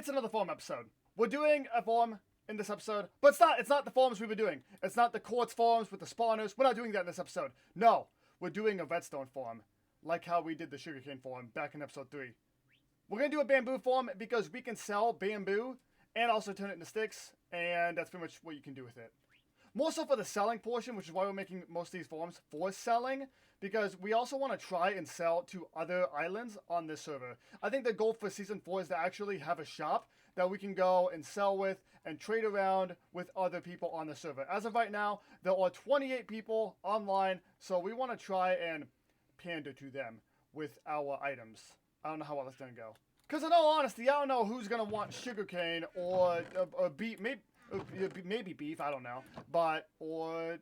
it's another farm episode. We're doing a farm in this episode, but it's not the farms we were doing. It's not the quartz farms with the spawners. We're not doing that in this episode. No, we're doing a redstone farm, like how we did the sugarcane farm back in episode 3. We're gonna do a bamboo farm because we can sell bamboo and also turn it into sticks, and that's pretty much what you can do with it. More so for the selling portion, which is why we're making most of these farms for selling, because we also want to try and sell to other islands on this server. I think the goal for Season 4 is to actually have a shop that we can go and sell with and trade around with other people on the server. As of right now, there are 28 people online, so we want to try and pander to them with our items. I don't know how well that's going to go. Because in all honesty, I don't know who's going to want sugarcane or beef, maybe beef, I don't know, but or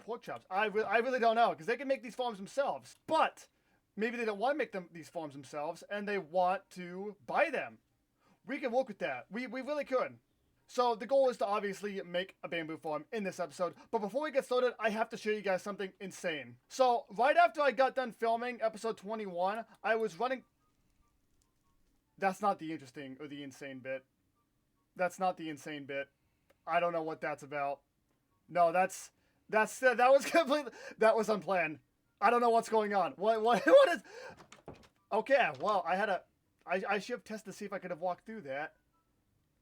pork chops. I really don't know, because they can make these farms themselves, but maybe they don't want to make these farms themselves and they want to buy them. We can work with that. We really could. So the goal is to obviously make a bamboo farm in this episode, but before we get started, I have to show you guys something insane. So right after I got done filming episode 21, I was running. That's not the interesting or the insane bit. That's not the insane bit. I don't know what that's about. No, that was completely, that was unplanned. I don't know what's going on. What is? Okay, well, I should have tested to see if I could have walked through that.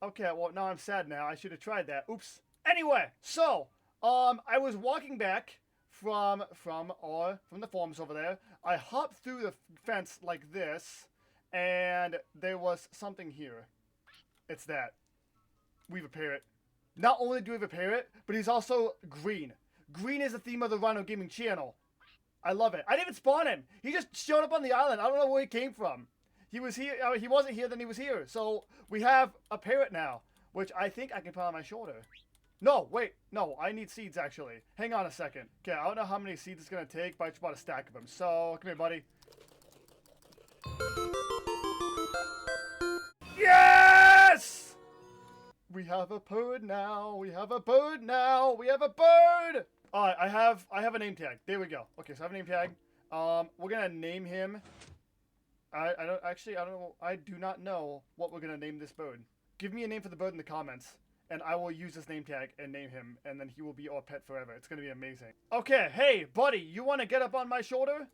Okay, well, now I'm sad now. I should have tried that. Oops. Anyway, so I was walking back from the farms over there. I hopped through the fence like this, and there was something here. It's that. We have a parrot. Not only do we have a parrot, but he's also green. Green is the theme of the RhinoGaming channel. I love it. I didn't even spawn him. He just showed up on the island. I don't know where he came from. He was here. He wasn't here, then he was here. So we have a parrot now, which I think I can put on my shoulder. No, wait. No, I need seeds, actually. Hang on a second. Okay, I don't know how many seeds it's going to take, but I just bought a stack of them. So, come here, buddy. Yes! We have a bird now. We have a bird now. We have a bird. All right, I have a name tag. There we go. Okay, so I have a name tag. We're gonna name him. I don't know. I do not know what we're gonna name this bird. Give me a name for the bird in the comments, and I will use this name tag and name him, and then he will be our pet forever. It's gonna be amazing. Okay, hey, buddy, you want to get up on my shoulder?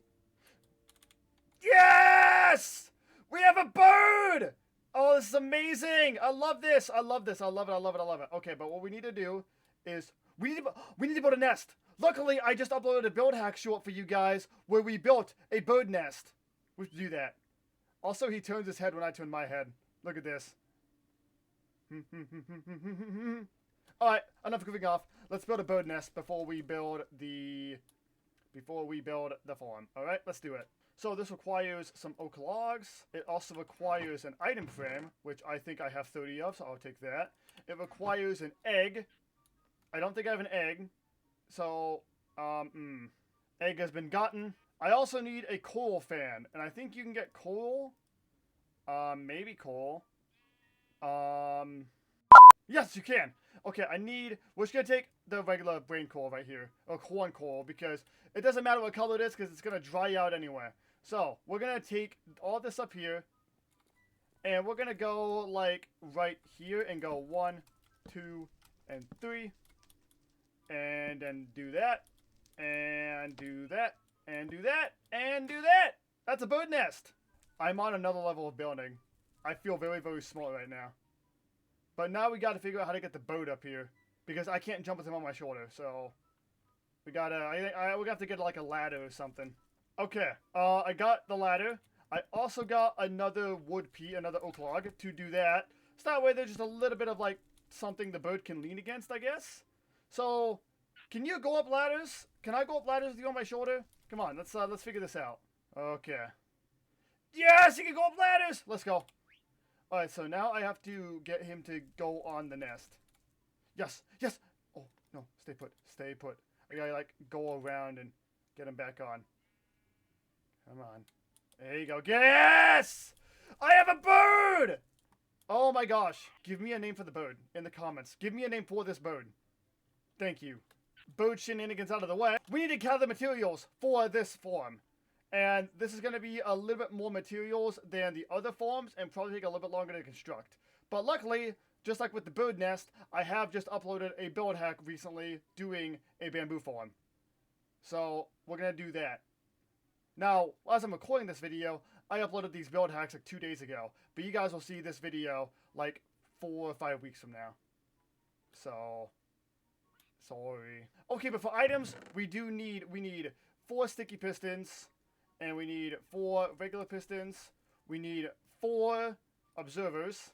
Yes! We have a bird! Oh, this is amazing! I love this! I love this! I love it! I love it! I love it! Okay, but what we need to do is we need to build a nest. Luckily, I just uploaded a build hack short for you guys where we built a bird nest. We should do that. Also, he turns his head when I turn my head. Look at this. All right, enough goofing off. Let's build a bird nest before we build the farm. All right, let's do it. So this requires some oak logs. It also requires an item frame, which I think I have 30 of, so I'll take that. It requires an egg. I don't think I have an egg. So, egg has been gotten. I also need a coal fan, and I think you can get coal. Maybe coal. Yes, you can. Okay, we're just gonna take the regular brain coal right here, or corn coal, because it doesn't matter what color it is, because it's gonna dry out anyway. So, we're gonna take all this up here, and we're gonna go, like, right here, and go 1, 2, and 3, and then do that, and do that, and do that, and do that! That's a bird nest! I'm on another level of building. I feel very, very smart right now. But now we gotta figure out how to get the bird up here, because I can't jump with him on my shoulder, so we gotta, we have to get like a ladder or something. Okay, I got the ladder. I also got another another oak log to do that. So that way there's just a little bit of like something the bird can lean against, I guess. So, can you go up ladders? Can I go up ladders with you on my shoulder? Come on, let's figure this out. Okay. Yes, you can go up ladders! Let's go. Alright, so now I have to get him to go on the nest. Yes, yes! Oh, no, stay put, stay put. I gotta, like, go around and get him back on. Come on. There you go. Yes! I have a bird! Oh my gosh. Give me a name for the bird in the comments. Give me a name for this bird. Thank you. Bird shenanigans out of the way. We need to gather materials for this farm. And this is going to be a little bit more materials than the other farms and probably take a little bit longer to construct. But luckily, just like with the bird nest, I have just uploaded a build hack recently doing a bamboo farm. So we're going to do that. Now, as I'm recording this video, I uploaded these build hacks like 2 days ago. But you guys will see this video like 4 or 5 weeks from now. So, sorry. Okay, but for items, we need 4 sticky pistons. And we need 4 regular pistons. We need 4 observers.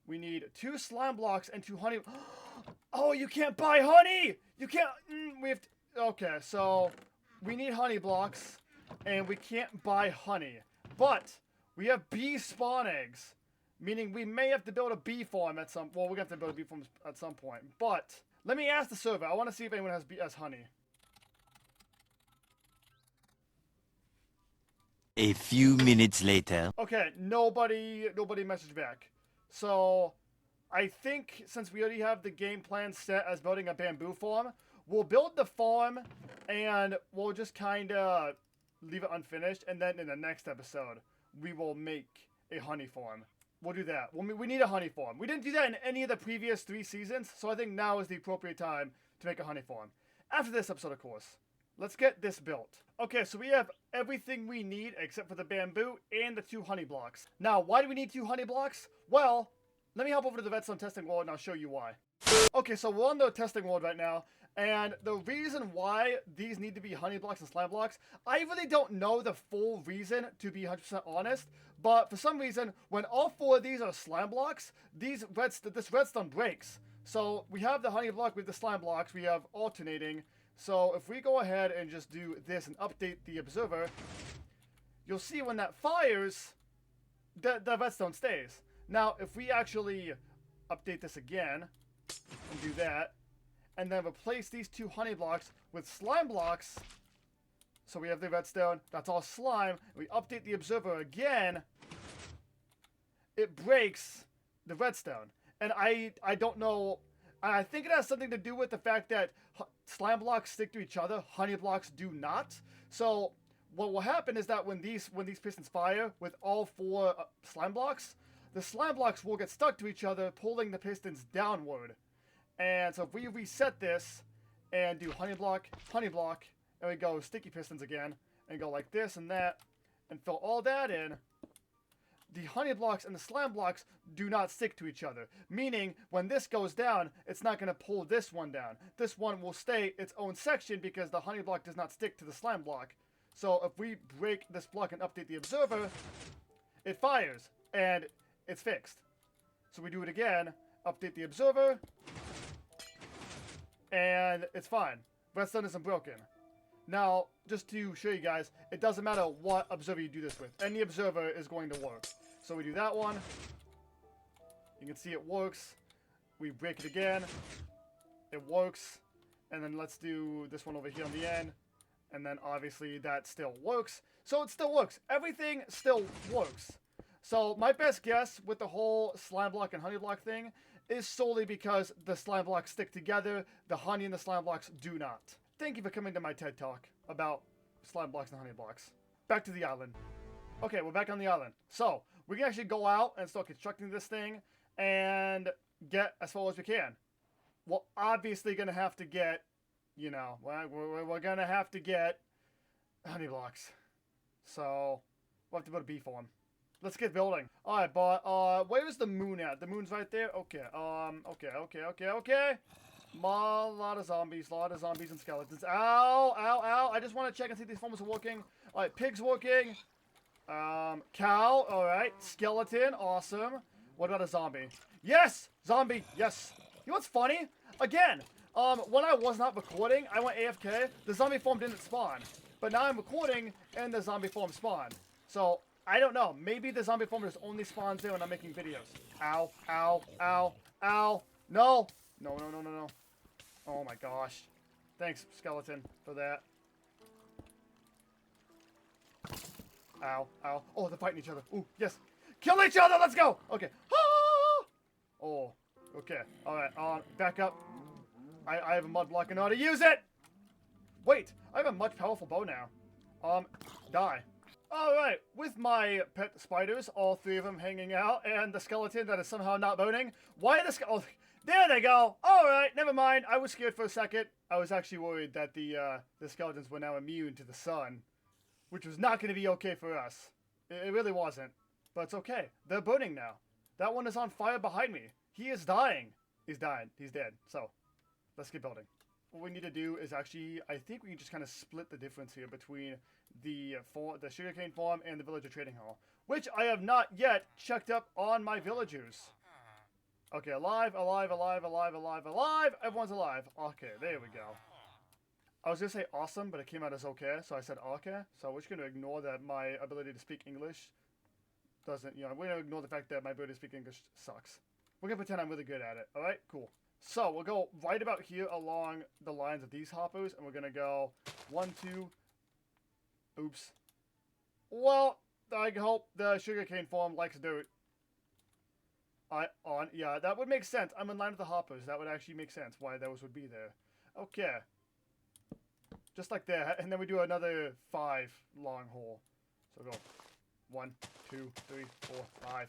We need 2 slime blocks and 2 honey. Oh, you can't buy honey! You can't. We have to, okay, so we need honey blocks. And we can't buy honey. But we have bee spawn eggs. Meaning we may have to build a bee farm at some. Well, we're going to have to build a bee farm at some point. But let me ask the server. I want to see if anyone has honey. A few minutes later. Okay, nobody messaged back. So, I think since we already have the game plan set as building a bamboo farm, we'll build the farm and we'll just kind of leave it unfinished. And then in the next episode, we will make a honey farm. We'll do that. We need a honey farm. We didn't do that in any of the previous 3 seasons, so I think now is the appropriate time to make a honey farm. After this episode, of course. Let's get this built. Okay, so we have everything we need except for the bamboo and the 2 honey blocks. Now, why do we need 2 honey blocks? Well, let me hop over to the redstone testing world and I'll show you why. Okay, so we're on the testing world right now, and the reason why these need to be honey blocks and slime blocks, I really don't know the full reason, to be 100% honest, but for some reason, when all 4 of these are slime blocks, this redstone breaks. So we have the honey block with the slime blocks, we have alternating. So if we go ahead and just do this and update the observer, you'll see when that fires, the redstone stays. Now, if we actually update this again and do that, and then replace these 2 honey blocks with slime blocks, so we have the redstone, that's all slime, we update the observer again, it breaks the redstone. And I don't know, I think it has something to do with the fact that slime blocks stick to each other, honey blocks do not. So what will happen is that when these pistons fire with all 4 slime blocks, the slime blocks will get stuck to each other, pulling the pistons downward. And so if we reset this and do honey block, and we go sticky pistons again, and go like this and that, and fill all that in, the honey blocks and the slime blocks do not stick to each other. Meaning, when this goes down, it's not going to pull this one down. This one will stay its own section because the honey block does not stick to the slime block. So if we break this block and update the observer, it fires, and it's fixed. So we do it again, update the observer, and it's fine. Redstone isn't broken. Now, just to show you guys, it doesn't matter what observer you do this with. Any observer is going to work. So we do that one. You can see it works. We break it again. It works. And then let's do this one over here on the end. And then obviously that still works. So it still works. Everything still works. So my best guess with the whole slime block and honey block thing is solely because the slime blocks stick together. The honey and the slime blocks do not. Thank you for coming to my TED Talk about slime blocks and honey blocks. Back to the island. Okay, we're back on the island. So, we can actually go out and start constructing this thing and get as far as we can. We're obviously going to have to get, you know, we're going to have to get honey blocks. So, we'll have to build a bee farm. Let's get building. Alright, but, where's the moon at? The moon's right there? Okay, okay. A lot of zombies and skeletons. Ow, ow, ow. I just want to check and see if these farmers are working. Alright, pig's working. Cow, alright. Skeleton, awesome. What about a zombie? Yes! Zombie, yes. You know what's funny? Again, when I was not recording, I went AFK, the zombie farm didn't spawn. But now I'm recording, and the zombie farm spawned. So, I don't know. Maybe the zombie farm just only spawns there when I'm making videos. Ow, ow, ow, ow. No! No. Oh my gosh. Thanks, skeleton, for that. Ow, ow. Oh, they're fighting each other. Ooh, yes. Kill each other, let's go! Okay. Ah! Oh, okay. Alright, back up. I have a mud block and know how to use it! Wait, I have a much powerful bow now. Die. Alright, with my pet spiders, all 3 of them hanging out, and the skeleton that is somehow not boning. Why the oh, there they go! Alright, never mind. I was scared for a second. I was actually worried that the skeletons were now immune to the sun, which was not going to be okay for us. It really wasn't. But it's okay. They're burning now. That one is on fire behind me. He is dying. He's dying. He's dead. So, let's keep building. What we need to do is actually, I think we can just kind of split the difference here between the sugarcane farm and the villager trading hall, which I have not yet checked up on my villagers. Okay, alive, alive, alive, alive, alive, alive. Everyone's alive. Okay, there we go. I was going to say awesome, but it came out as okay, so I said okay. So we're just going to ignore that my ability to speak English doesn't, we're going to ignore the fact that my ability to speak English sucks. We're going to pretend I'm really good at it. Alright, cool. So we'll go right about here along the lines of these hoppers, and we're going to go 1, 2. Oops. Well, I hope the sugarcane farm likes dirt. Yeah, that would make sense. I'm in line with the hoppers. That would actually make sense why those would be there. Okay. Just like that, and then we do another 5 long hole. So go 1, 2, 3, 4, 5.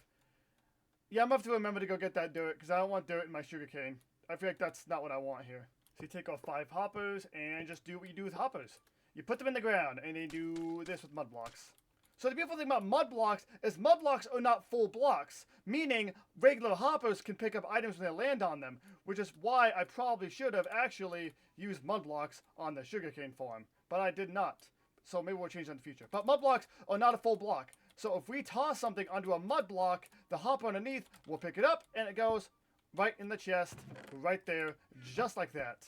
Yeah, I'm gonna have to remember to go get that dirt, because I don't want dirt in my sugarcane. I feel like that's not what I want here. So you take off 5 hoppers, and just do what you do with hoppers. You put them in the ground, and you do this with mud blocks. So the beautiful thing about mud blocks is mud blocks are not full blocks, meaning regular hoppers can pick up items when they land on them, which is why I probably should have actually used mud blocks on the sugarcane farm, but I did not. So maybe we'll change that in the future. But mud blocks are not a full block. So if we toss something onto a mud block, the hopper underneath will pick it up, and it goes right in the chest, right there, just like that.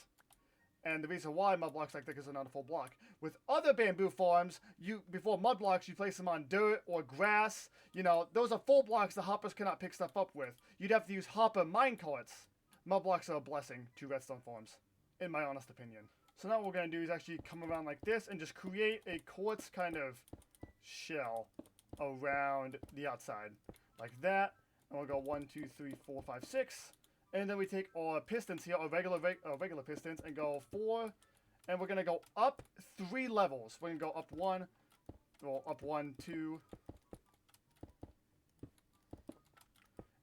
And the reason why mud blocks like that is they're not a full block. With other bamboo farms, before mud blocks, you place them on dirt or grass. Those are full blocks the hoppers cannot pick stuff up with. You'd have to use hopper mine carts. Mud blocks are a blessing to redstone farms, in my honest opinion. So now what we're going to do is actually come around like this and just create a quartz kind of shell around the outside. Like that. And we'll go 1, 2, 3, 4, 5, 6. And then we take our pistons here, our regular pistons, and go 4. And we're going to go up 3 levels. We're going to go up 1. Well, up 1, 2.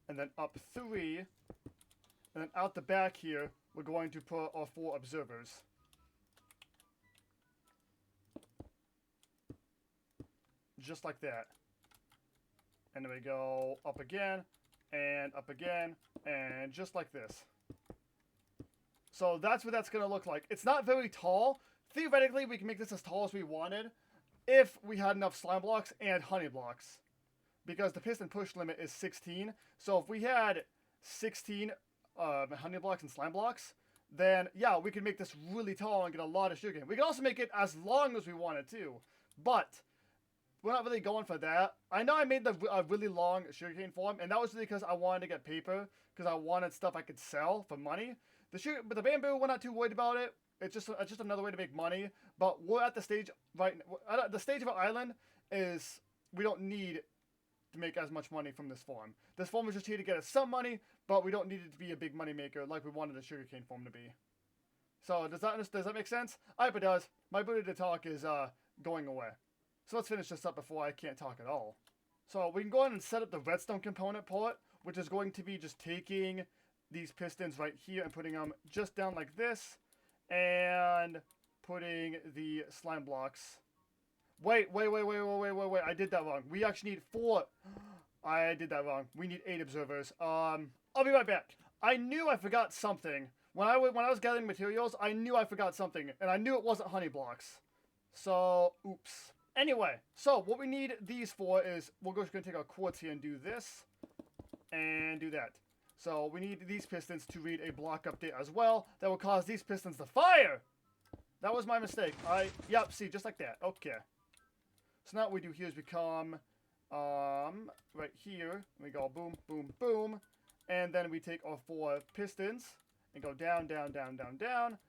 And then up 3. And then out the back here, we're going to put our 4 observers. Just like that. And then we go up again. And up again, and just like this. So that's what that's going to look like. It's not very tall. Theoretically, we can make this as tall as we wanted if we had enough slime blocks and honey blocks. Because the piston push limit is 16. So if we had 16 honey blocks and slime blocks, then yeah, we could make this really tall and get a lot of sugarcane. We could also make it as long as we wanted to. But we're not really going for that. I know I made the really long sugarcane farm, and that was really because I wanted to get paper, because I wanted stuff I could sell for money. But the bamboo, we're not too worried about it. It's just another way to make money. But we're at the stage right now. The stage of our island is we don't need to make as much money from this farm. This farm is just here to get us some money, but we don't need it to be a big money maker like we wanted the sugarcane farm to be. So does that make sense? I hope it does. My ability to talk is going away. So let's finish this up before I can't talk at all. So we can go ahead and set up the redstone component part, which is going to be just taking these pistons right here and putting them just down like this, and putting the slime blocks. Wait, I did that wrong. We actually need 4. I did that wrong. We need 8 observers. I'll be right back. I knew I forgot something. When I was gathering materials, I knew I forgot something, and I knew it wasn't honey blocks. So, oops. Anyway, so what we need these for is, we're just going to take our quartz here and do this, and do that. So we need these pistons to read a block update as well. That will cause these pistons to fire! That was my mistake. Yep, see, just like that. Okay. So now what we do here is we come, right here, we go boom, boom, boom, and then we take our 4 pistons, and go down, down, down, down, down,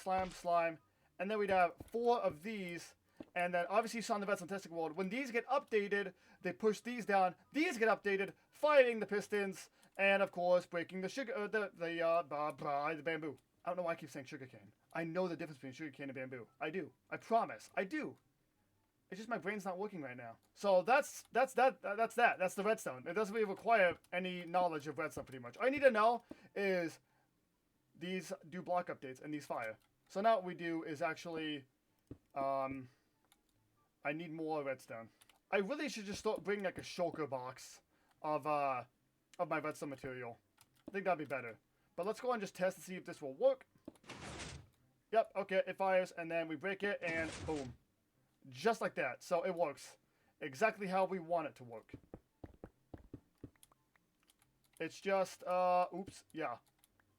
slime, slime, and then we'd have 4 of these. And then obviously you saw in the Redstone Testing World, when these get updated, they push these down. These get updated, firing the pistons, and of course breaking the the bamboo. I don't know why I keep saying sugarcane. I know the difference between sugarcane and bamboo. I do. I promise. I do. It's just my brain's not working right now. So that's that. That's the redstone. It doesn't really require any knowledge of redstone pretty much. All you need to know is these do block updates and these fire. So now what we do is actually, I need more redstone. I really should just start bringing like a shulker box of my redstone material. I think that'd be better. But let's go and just test and see if this will work. Yep, okay, it fires, and then we break it, and boom. Just like that. So it works exactly how we want it to work. It's just, oops, yeah.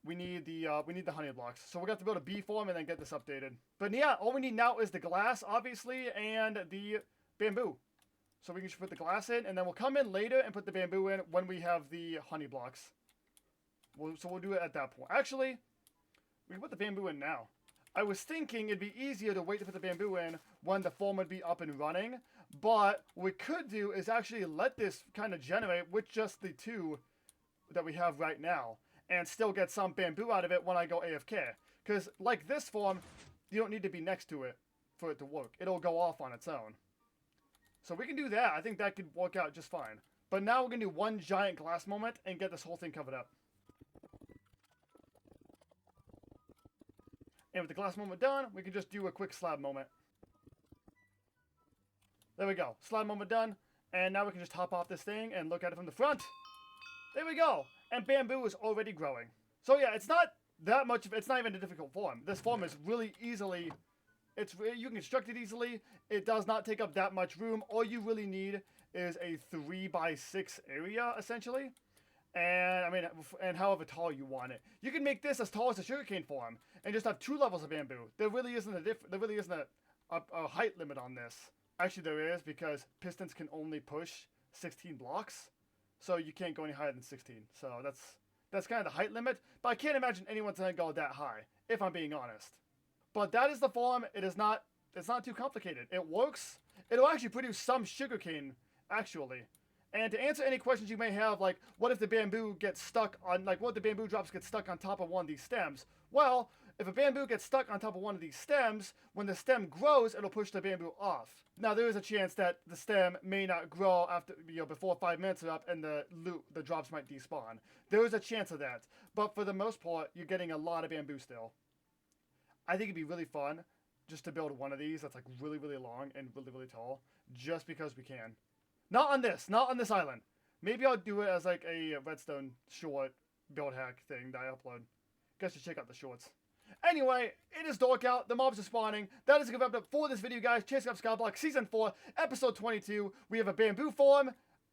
We need the honey blocks. So we're going to have to build a bee farm and then get this updated. But yeah, all we need now is the glass, obviously, and the bamboo. So we can just put the glass in, and then we'll come in later and put the bamboo in when we have the honey blocks. So we'll do it at that point. Actually, we can put the bamboo in now. I was thinking it'd be easier to wait to put the bamboo in when the farm would be up and running. But what we could do is actually let this kind of generate with just the 2 that we have right now. And still get some bamboo out of it when I go AFK. Because like this farm, you don't need to be next to it for it to work. It'll go off on its own. So we can do that. I think that could work out just fine. But now we're going to do one giant glass moment and get this whole thing covered up. And with the glass moment done, we can just do a quick slab moment. There we go. Slab moment done. And now we can just hop off this thing and look at it from the front. There we go. And bamboo is already growing. So yeah, it's not that much. It's not even a difficult form. This form is really easily. You can construct it easily. It does not take up that much room. All you really need is a 3x6 area, essentially. And I mean, and however tall you want it. You can make this as tall as a sugarcane farm and just have 2 levels of bamboo. There really isn't a height limit on this. Actually, there is, because pistons can only push 16 blocks. So you can't go any higher than 16. So that's kind of the height limit. But I can't imagine anyone's going to go that high, if I'm being honest. But that is the farm. It's not too complicated. It works. It'll actually produce some sugarcane, actually. And to answer any questions you may have, like, what if the bamboo gets stuck on, like, what if the bamboo drops get stuck on top of one of these stems? Well, if a bamboo gets stuck on top of one of these stems, when the stem grows, it'll push the bamboo off. Now, there is a chance that the stem may not grow after, before 5 minutes are up, and the drops might despawn. There is a chance of that. But for the most part, you're getting a lot of bamboo still. I think it'd be really fun just to build one of these that's, like, really, really long and really, really tall, just because we can. Not on this island. Maybe I'll do it as like a redstone short build hack thing that I upload. You guys should check out the shorts. Anyway, it is dark out. The mobs are spawning. That is a good wrap up for this video, guys. Chasecraft Skyblock Season 4, Episode 22. We have a bamboo farm.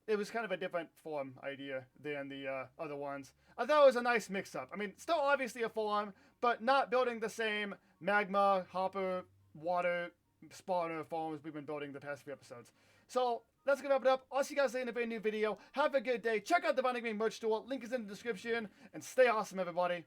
It was kind of a different farm idea than the other ones. I thought it was a nice mix-up. I mean, still obviously a farm, but not building the same magma, hopper, water, spawner farms we've been building the past few episodes. So, that's going to wrap it up. I'll see you guys later in a very new video. Have a good day. Check out the RhinoGaming merch store. Link is in the description. And stay awesome, everybody.